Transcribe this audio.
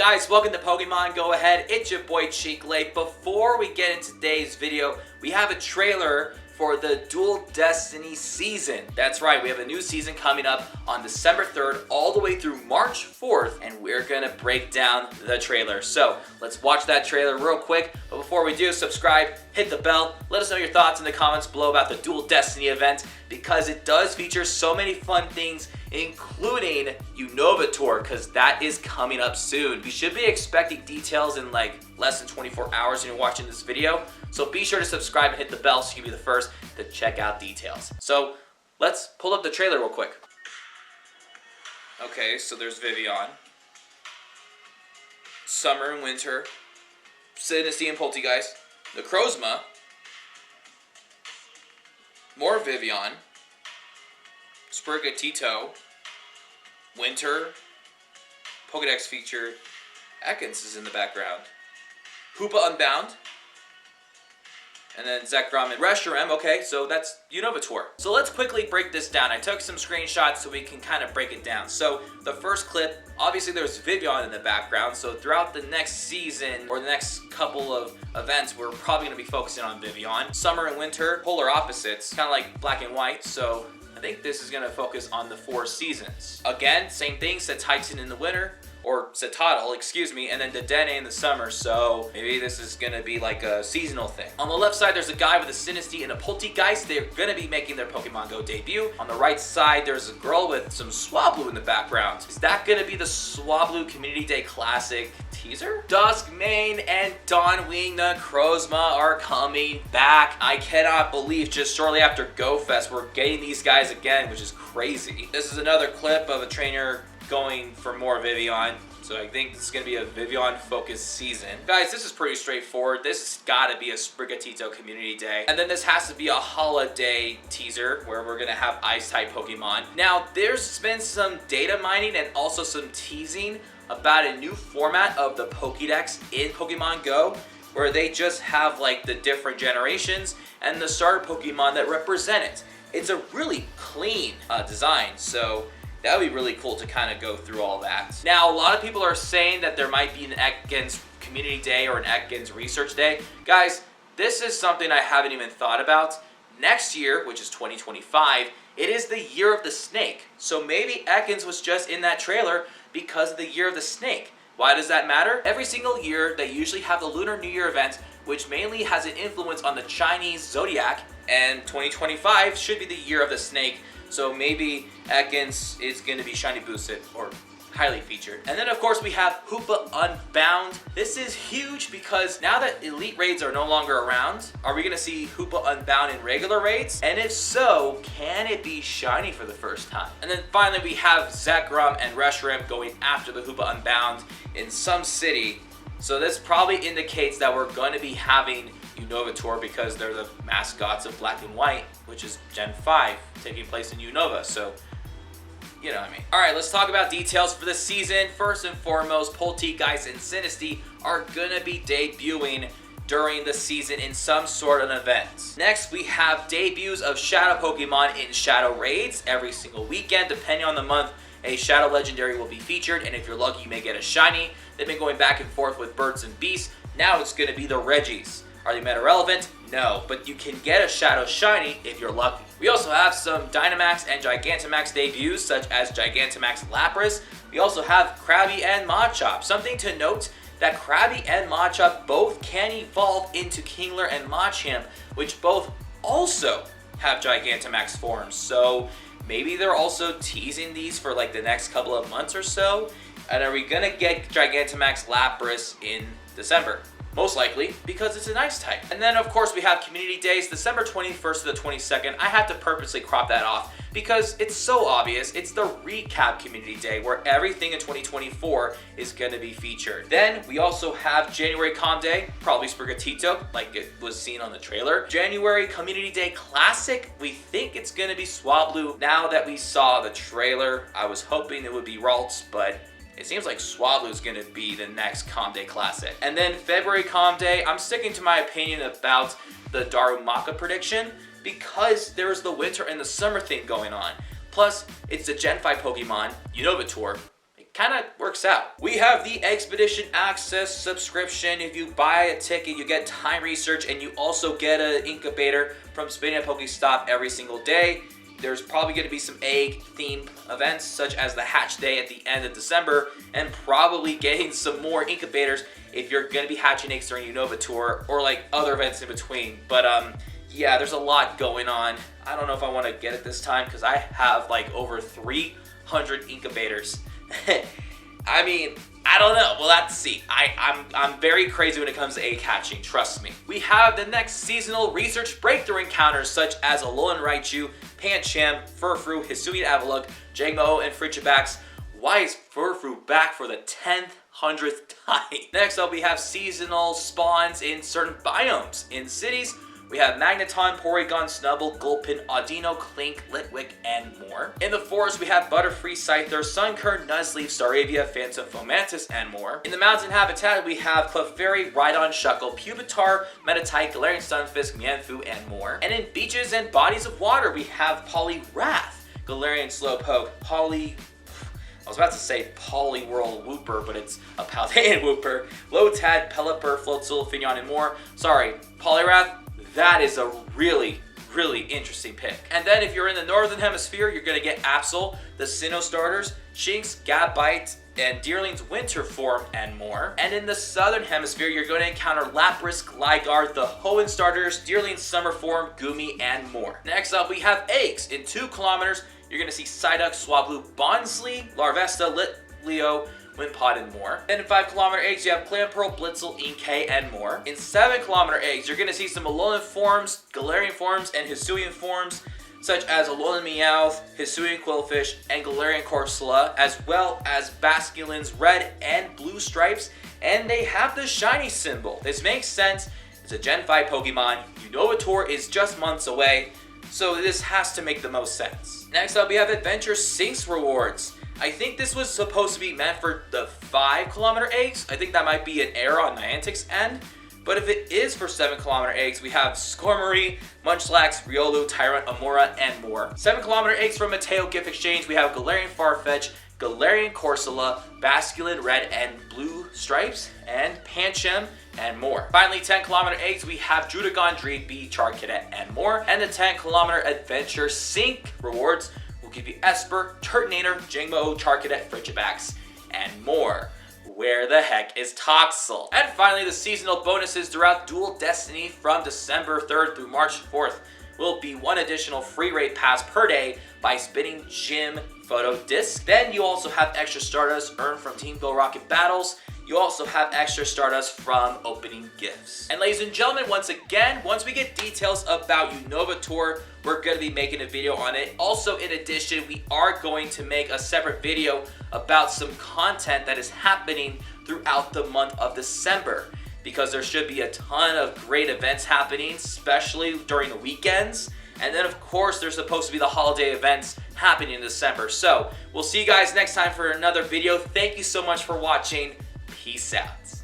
guys, welcome to Pokemon Go Ahead. It's your boy Cheeklate. Before we get into today's video, we have a trailer for the Dual Destiny season. That's right, we have a new season coming up on December 3rd all the way through March 4th, and we're gonna break down the trailer. So let's watch that trailer real quick. But before we do, subscribe, hit the bell, let us know your thoughts in the comments below about the Dual Destiny event, because it does feature so many fun things, including UNOVA Tour, because that is coming up soon. You should be expecting details in like less than 24 hours when you're watching this video. So be sure to subscribe and hit the bell so you can be the first to check out details. So let's pull up the trailer real quick. Okay, so there's Vivian, Summer and Winter, Sinistea and Poltegeist, Necrozma, more Vivian, Sprigatito, Winter, Pokedex feature, Ekans is in the background, Hoopa Unbound, and then Zekrom and Reshiram. Okay, so that's UNOVA Tour. So let's quickly break this down. I took some screenshots so we can kind of break it down. So the first clip, obviously there's Vivian in the background. So throughout the next season or the next couple of events, we're probably going to be focusing on Vivian. Summer and Winter, polar opposites, kind of like black and white. So I think this is going to focus on the 4 seasons. Again, same thing, Titan in the winter, or Citadel, excuse me, and then Dedenne in the summer, so maybe this is gonna be like a seasonal thing. On the left side, there's a guy with a Sinistea and a Poltegeist. They're gonna be making their Pokemon Go debut. On the right side, there's a girl with some Swablu in the background. Is that gonna be the Swablu Community Day Classic teaser? Duskmane and Dawnwing Necrozma are coming back. I cannot believe just shortly after Go Fest, we're getting these guys again, which is crazy. This is another clip of a trainer going for more Vivian, so I think it's going to be a Vivian focused season. Guys, this is pretty straightforward. This has got to be a Sprigatito Community Day, and then this has to be a holiday teaser where we're going to have Ice-type Pokemon. Now, there's been some data mining and also some teasing about a new format of the Pokédex in Pokemon Go, where they just have like the different generations and the starter Pokemon that represent it. It's a really clean design, so that would be really cool to kind of go through all that. Now, a lot of people are saying that there might be an Ekans Community Day or an Ekans Research Day. Guys, this is something I haven't even thought about. Next year, which is 2025, it is the Year of the Snake. So maybe Ekans was just in that trailer because of the Year of the Snake. Why does that matter? Every single year, they usually have the Lunar New Year event, which mainly has an influence on the Chinese zodiac, and 2025 should be the Year of the Snake. So maybe Ekans is going to be shiny boosted or highly featured. And then of course we have Hoopa Unbound. This is huge because now that Elite Raids are no longer around, are we going to see Hoopa Unbound in regular raids? And if so, can it be shiny for the first time? And then finally we have Zekrom and Reshiram going after the Hoopa Unbound in some city. So this probably indicates that we're going to be having UNOVA Tour because they're the mascots of Black and White, which is Gen 5 taking place in UNOVA, so you know what I mean. Alright, let's talk about details for the season. First and foremost, Poltegeist and Sinistea are gonna be debuting during the season in some sort of event. Next, we have debuts of Shadow Pokemon in Shadow Raids every single weekend. Depending on the month, a Shadow Legendary will be featured, and if you're lucky, you may get a shiny. They've been going back and forth with Birds and Beasts. Now it's gonna be the Reggies. Are they meta relevant? No, but you can get a Shadow Shiny if you're lucky. We also have some Dynamax and Gigantamax debuts, such as Gigantamax Lapras. We also have Krabby and Machop. Something to note, that Krabby and Machop both can evolve into Kingler and Machamp, which both also have Gigantamax forms. So maybe they're also teasing these for like the next couple of months or so. And are we gonna get Gigantamax Lapras in December? Most likely, because it's an ice type. And then of course we have Community Days, December 21st to the 22nd. I have to purposely crop that off because it's so obvious. It's the recap Community Day where everything in 2024 is gonna be featured. Then we also have January Com Day, probably Sprigatito, like it was seen on the trailer. January Community Day Classic, we think it's gonna be Swablu. Now that we saw the trailer, I was hoping it would be Ralts, but it seems like Swablu is going to be the next Com Day Classic. And then February Com Day, I'm sticking to my opinion about the Darumaka prediction because there's the winter and the summer thing going on. Plus, it's the Gen 5 Pokemon, UNOVA Tour. It kind of works out. We have the Expedition Access subscription. If you buy a ticket, you get time research, and you also get an incubator from spinning a Pokestop every single day. There's probably going to be some egg-themed events, such as the Hatch Day at the end of December, and probably getting some more incubators if you're going to be hatching eggs during UNOVA Tour, or like other events in between. But yeah, there's a lot going on. I don't know if I want to get it this time, because I have like over 300 incubators. I mean, I don't know. We'll have to see. I'm very crazy when it comes to egg hatching, trust me. We have the next seasonal research breakthrough encounters, such as Alolan Raichu, Pancham, Furfrou, Hisuian Avalugg, Jangmo, and Frigibax. Why is Furfrou back for the 100th time? Next up, we have seasonal spawns in certain biomes. In cities, we have Magneton, Porygon, Snubbull, Gulpin, Audino, Clink, Litwick, and more. In the forest, we have Butterfree, Scyther, Sunkern, Nuzleaf, Staravia, Phantom, Fomantis, and more. In the mountain habitat, we have Clefairy, Rhydon, Shuckle, Pupitar, Meditite, Galarian Stunfisk, Mienfoo, and more. And in beaches and bodies of water, we have Poliwrath, Galarian Slowpoke, I was about to say Poliwhirl Wooper, but it's a Paldean Wooper, Lotad, Pelipper, Floatzel, Finneon, and more. Sorry, Poliwrath. That is a really interesting pick. And then if you're in the Northern Hemisphere, you're going to get Absol, the Sinnoh starters, Shinx, Gabite, and Deerling's Winter form, and more. And in the Southern Hemisphere, you're going to encounter Lapras, Gligar, the Hoenn starters, Deerling's Summer form, Goomy, and more. Next up, we have eggs. In 2 kilometers, you're going to see Psyduck, Swablu, Bonsly, Larvesta, Litleo, Wimpod, and more. Then in 5 kilometer eggs, you have Clamperl, Blitzel, Inkay, and more. In 7 kilometer eggs, you're going to see some Alolan forms, Galarian forms, and Hisuian forms, such as Alolan Meowth, Hisuian Quillfish, and Galarian Corsola, as well as Basculin's red and blue stripes, and they have the shiny symbol. This makes sense. It's a Gen 5 Pokemon. UNOVA Tour is just months away, so this has to make the most sense. Next up, we have Adventure Sinks rewards. I think this was supposed to be meant for the 5 kilometer eggs. I think that might be an error on Niantic's end. But if it is for 7 kilometer eggs, we have Skarmory, Munchlax, Riolu, Tyrant, Amora, and more. 7 kilometer eggs from Mateo Gift Exchange, we have Galarian Farfetch, Galarian Corsola, Basculin red and blue stripes, and Pancham, and more. Finally, 10 kilometer eggs, we have Druddigon, Dreedbee, Charcadet, and more. And the 10 kilometer Adventure Sync rewards will give you Esper, Turtonator, Jangmo, Charcadet, Frigibax, and more. Where the heck is Toxel? And finally, the seasonal bonuses throughout Dual Destiny from December 3rd through March 4th will be 1 additional free raid pass per day by spinning Gym Photo Disc. Then you also have extra Stardust earned from Team Go Rocket battles. You also have extra Stardust from opening gifts. And ladies and gentlemen, once again, once we get details about UNOVA Tour, we're going to be making a video on it. Also, in addition, we are going to make a separate video about some content that is happening throughout the month of December, because there should be a ton of great events happening, especially during the weekends. And then, of course, there's supposed to be the holiday events happening in December. So, we'll see you guys next time for another video. Thank you so much for watching. Peace out.